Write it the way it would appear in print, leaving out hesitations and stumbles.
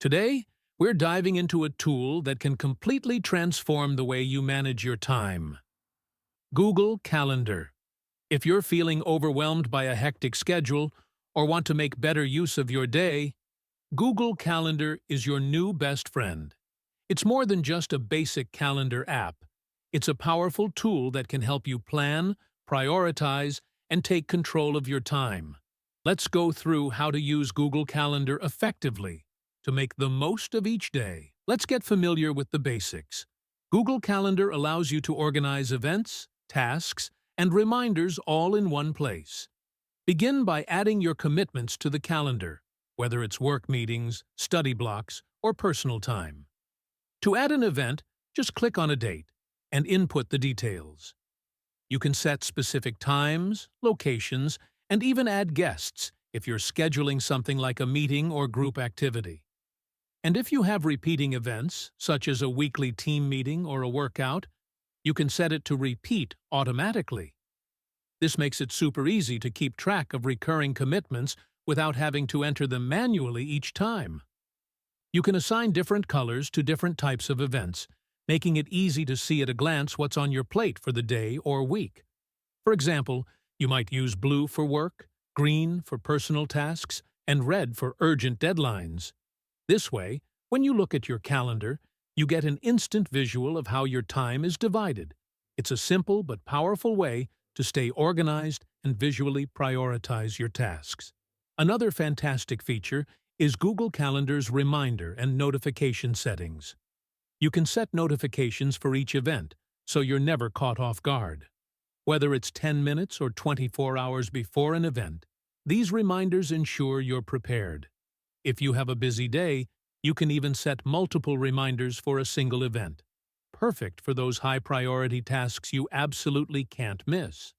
Today, we're diving into a tool that can completely transform the way you manage your time. Google Calendar. If you're feeling overwhelmed by a hectic schedule or want to make better use of your day, Google Calendar is your new best friend. It's more than just a basic calendar app. It's a powerful tool that can help you plan, prioritize, and take control of your time. Let's go through how to use Google Calendar effectively to make the most of each day. Let's get familiar with the basics. Google Calendar allows you to organize events, tasks, and reminders all in one place. Begin by adding your commitments to the calendar, whether it's work meetings, study blocks, or personal time. To add an event, just click on a date and input the details. You can set specific times, locations, and even add guests if you're scheduling something like a meeting or group activity. And if you have repeating events, such as a weekly team meeting or a workout, you can set it to repeat automatically. This makes it super easy to keep track of recurring commitments without having to enter them manually each time. You can assign different colors to different types of events, making it easy to see at a glance what's on your plate for the day or week. For example, you might use blue for work, green for personal tasks, and red for urgent deadlines. This way, when you look at your calendar, you get an instant visual of how your time is divided. It's a simple but powerful way to stay organized and visually prioritize your tasks. Another fantastic feature is Google Calendar's reminder and notification settings. You can set notifications for each event, so you're never caught off guard. Whether it's 10 minutes or 24 hours before an event, these reminders ensure you're prepared. If you have a busy day, you can even set multiple reminders for a single event. Perfect for those high-priority tasks you absolutely can't miss.